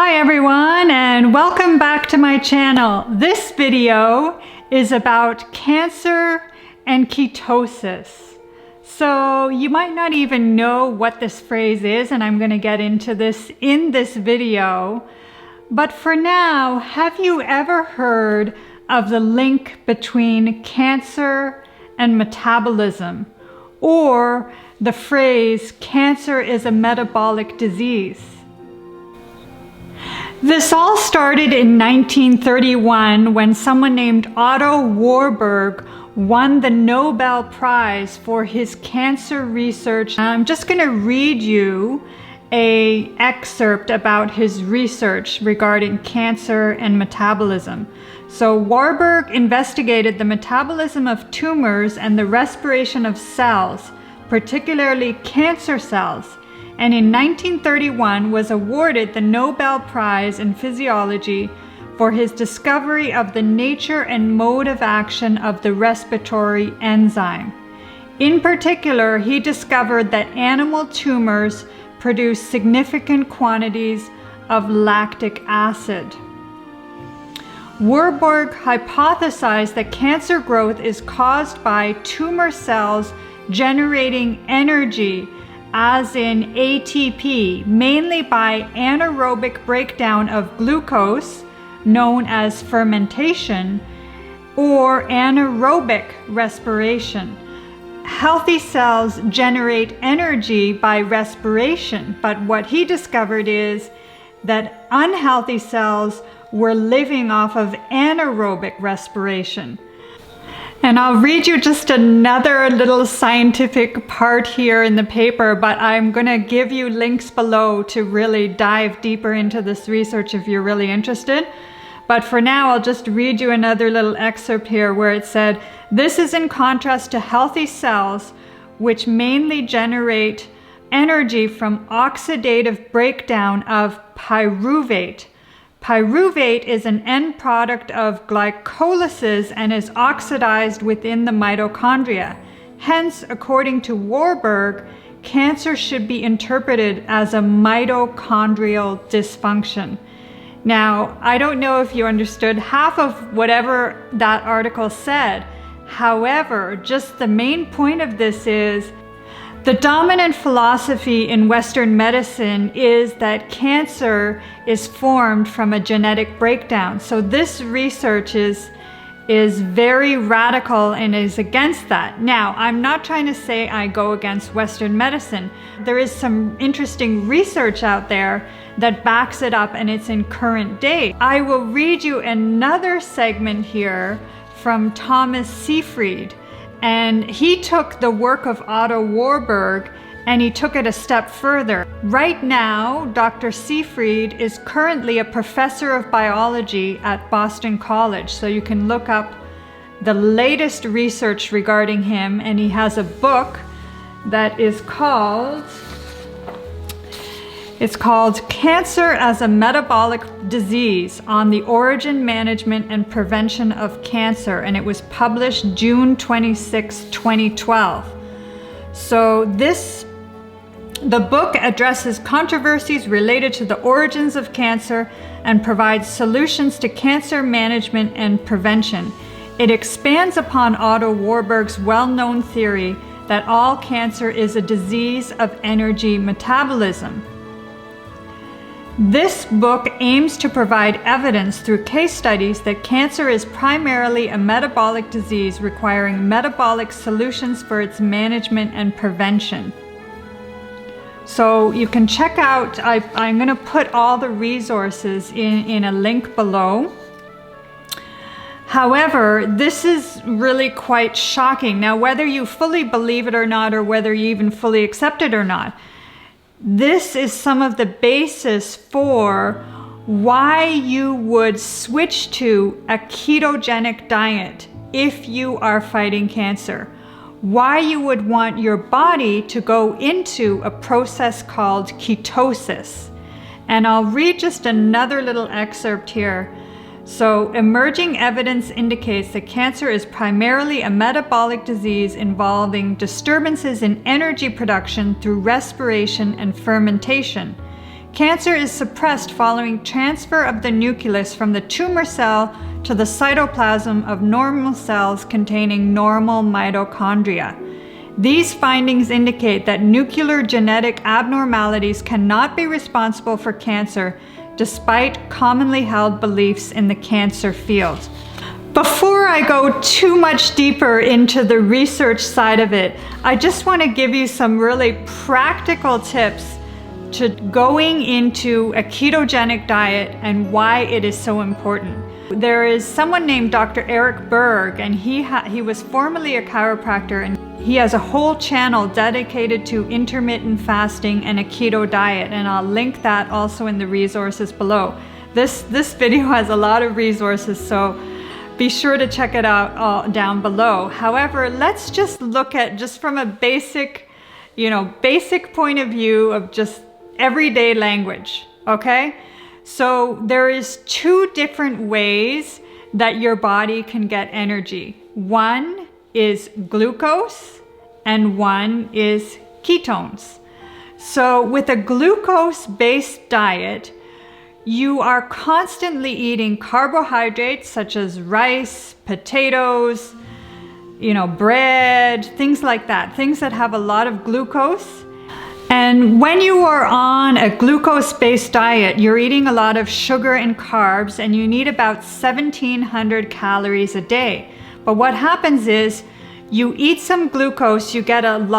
Hi everyone, and welcome back to my channel. This video is about cancer and ketosis. So you might not even know what this phrase is, and I'm going to get into this in this video. But for now, have you ever heard of the link between cancer and metabolism, or the phrase cancer is a metabolic disease? This all started in 1931 when someone named Otto Warburg won the Nobel Prize for his cancer research. I'm just going to read you an excerpt about his research regarding cancer and metabolism. So Warburg investigated the metabolism of tumors and the respiration of cells, particularly cancer cells, and in 1931 was awarded the Nobel Prize in Physiology for his discovery of the nature and mode of action of the respiratory enzyme. In particular, he discovered that animal tumors produce significant quantities of lactic acid. Warburg hypothesized that cancer growth is caused by tumor cells generating energy, as in ATP, mainly by anaerobic breakdown of glucose, known as fermentation, or anaerobic respiration. Healthy cells generate energy by respiration, but what he discovered is that unhealthy cells were living off of anaerobic respiration. And I'll read you just another little scientific part here in the paper, but I'm going to give you links below to really dive deeper into this research if you're really interested. But for now, I'll just read you another little excerpt here where it said, "This is in contrast to healthy cells, which mainly generate energy from oxidative breakdown of pyruvate. Pyruvate is an end product of glycolysis and is oxidized within the mitochondria. Hence, according to Warburg, cancer should be interpreted as a mitochondrial dysfunction." Now, I don't know if you understood half of whatever that article said. However, just the main point of this is the dominant philosophy in Western medicine is that cancer is formed from a genetic breakdown. So this research is very radical and is against that. Now, I'm not trying to say I go against Western medicine. There is some interesting research out there that backs it up, and it's in current day. I will read you another segment here from Thomas Seyfried. And he took the work of Otto Warburg and he took it a step further. Right now, Dr. Seyfried is currently a professor of biology at Boston College. So you can look up the latest research regarding him, and he has a book that is called Cancer as a Metabolic Disease: On the Origin, Management, and Prevention of Cancer, and it was published June 26, 2012. So the book addresses controversies related to the origins of cancer and provides solutions to cancer management and prevention. It expands upon Otto Warburg's well-known theory that all cancer is a disease of energy metabolism. This book aims to provide evidence through case studies that cancer is primarily a metabolic disease requiring metabolic solutions for its management and prevention. So you can check out, I'm going to put all the resources in a link below. However, this is really quite shocking. Now, whether you fully believe it or not, or whether you even fully accept it or not, this is some of the basis for why you would switch to a ketogenic diet if you are fighting cancer. Why you would want your body to go into a process called ketosis. And I'll read just another little excerpt here. So, emerging evidence indicates that cancer is primarily a metabolic disease involving disturbances in energy production through respiration and fermentation. Cancer is suppressed following transfer of the nucleus from the tumor cell to the cytoplasm of normal cells containing normal mitochondria. These findings indicate that nuclear genetic abnormalities cannot be responsible for cancer, despite commonly held beliefs in the cancer field. Before I go too much deeper into the research side of it, I just want to give you some really practical tips to going into a ketogenic diet and why it is so important. There is someone named Dr. Eric Berg, and he was formerly a chiropractor, and he has a whole channel dedicated to intermittent fasting and a keto diet, and I'll link that also in the resources below. This video has a lot of resources, so be sure to check it out all down below. However, let's just look at just from a basic point of view of just everyday language, okay? So there is two different ways that your body can get energy. One is glucose and one is ketones. So with a glucose-based diet, you are constantly eating carbohydrates such as rice, potatoes, bread, things like that, things that have a lot of glucose. And when you are on a glucose-based diet, you're eating a lot of sugar and carbs, and you need about 1,700 calories a day. But what happens is you eat some glucose, you get an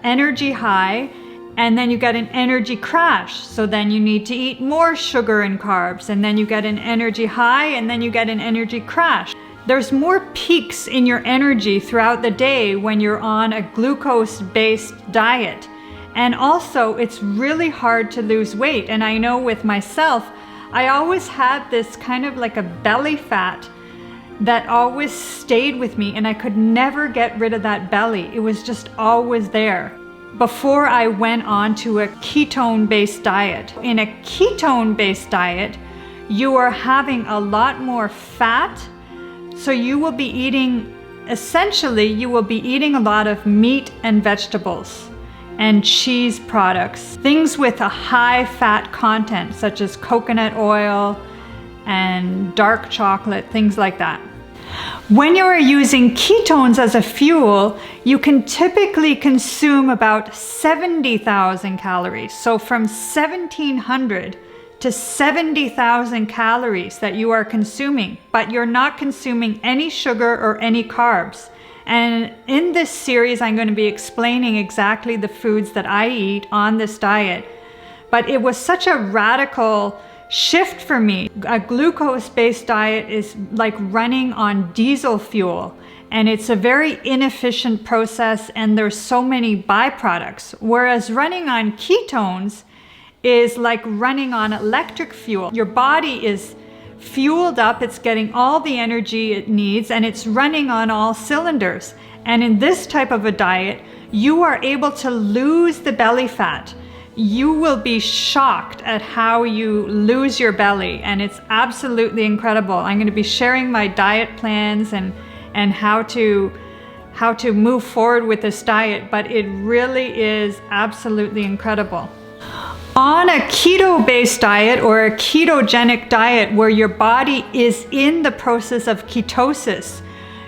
energy high, and then you get an energy crash. So then you need to eat more sugar and carbs, and then you get an energy high, and then you get an energy crash. There's more peaks in your energy throughout the day when you're on a glucose-based diet. And also, it's really hard to lose weight. And I know with myself, I always had this kind of like a belly fat that always stayed with me, and I could never get rid of that belly. It was just always there. Before I went on to a ketone-based diet. In a ketone-based diet, you are having a lot more fat. So you will be eating, essentially, you will be eating a lot of meat and vegetables and cheese products, things with a high fat content such as coconut oil and dark chocolate, things like that. When you are using ketones as a fuel, you can typically consume about 70,000 calories. So from 1,700 to 70,000 calories that you are consuming, but you're not consuming any sugar or any carbs. And in this series, I'm going to be explaining exactly the foods that I eat on this diet. But it was such a radical shift for me. A glucose-based diet is like running on diesel fuel, and it's a very inefficient process, and there's so many byproducts. Whereas running on ketones is like running on electric fuel. Your body is fueled up, it's getting all the energy it needs, and it's running on all cylinders. And in this type of a diet, you are able to lose the belly fat. You will be shocked at how you lose your belly, and it's absolutely incredible. I'm going to be sharing my diet plans and how to move forward with this diet, but it really is absolutely incredible. On a keto-based diet or a ketogenic diet where your body is in the process of ketosis,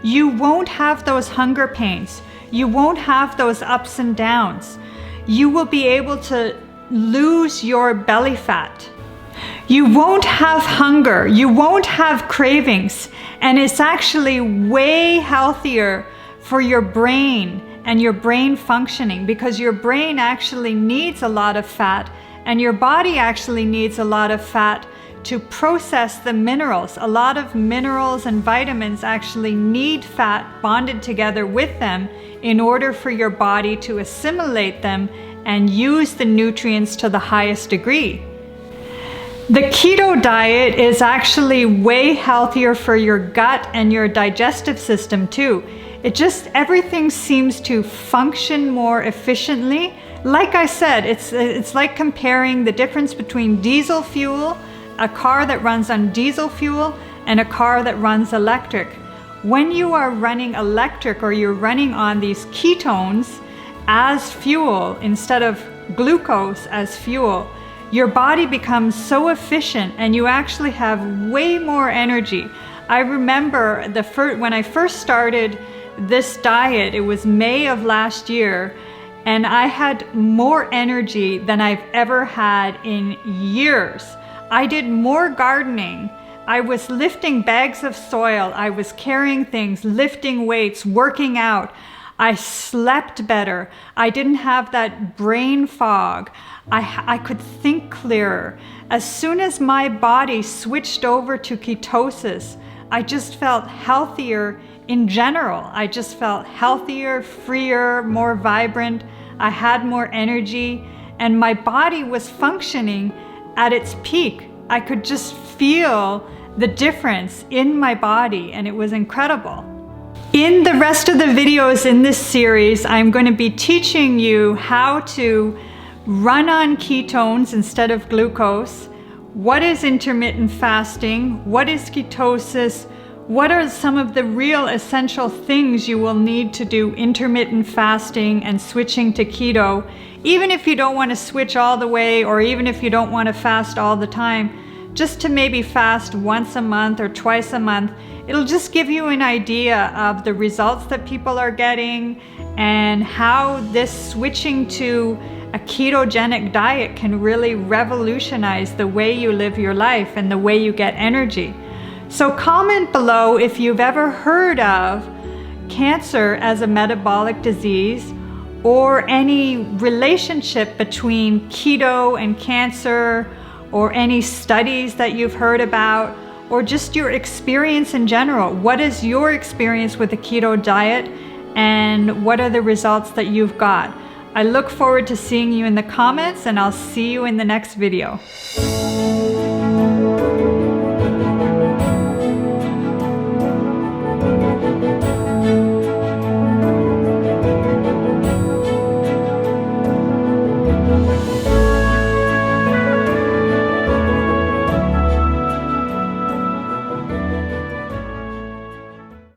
you won't have those hunger pains. You won't have those ups and downs. You will be able to lose your belly fat. You won't have hunger. You won't have cravings. And it's actually way healthier for your brain and your brain functioning, because your brain actually needs a lot of fat, and your body actually needs a lot of fat to process the minerals. A lot of minerals and vitamins actually need fat bonded together with them in order for your body to assimilate them and use the nutrients to the highest degree. The keto diet is actually way healthier for your gut and your digestive system too. Everything seems to function more efficiently. Like I said, it's like comparing the difference between diesel fuel, a car that runs on diesel fuel, and a car that runs electric. When you are running electric, or you're running on these ketones as fuel instead of glucose as fuel, your body becomes so efficient and you actually have way more energy. I remember when I first started this diet, it was May of last year, and I had more energy than I've ever had in years. I did more gardening. I was lifting bags of soil. I was carrying things, lifting weights, working out. I slept better. I didn't have that brain fog. I could think clearer. As soon as my body switched over to ketosis, I just felt healthier in general. I just felt healthier, freer, more vibrant. I had more energy, and my body was functioning at its peak. I could just feel the difference in my body, and it was incredible. In the rest of the videos in this series, I'm going to be teaching you how to run on ketones instead of glucose. What is intermittent fasting? What is ketosis? What are some of the real essential things you will need to do intermittent fasting and switching to keto? Even if you don't want to switch all the way, or even if you don't want to fast all the time, just to maybe fast once a month or twice a month. It'll just give you an idea of the results that people are getting and how this switching to a ketogenic diet can really revolutionize the way you live your life and the way you get energy. So comment below if you've ever heard of cancer as a metabolic disease, or any relationship between keto and cancer, or any studies that you've heard about, or just your experience in general. What is your experience with the keto diet, and what are the results that you've got? I look forward to seeing you in the comments, and I'll see you in the next video.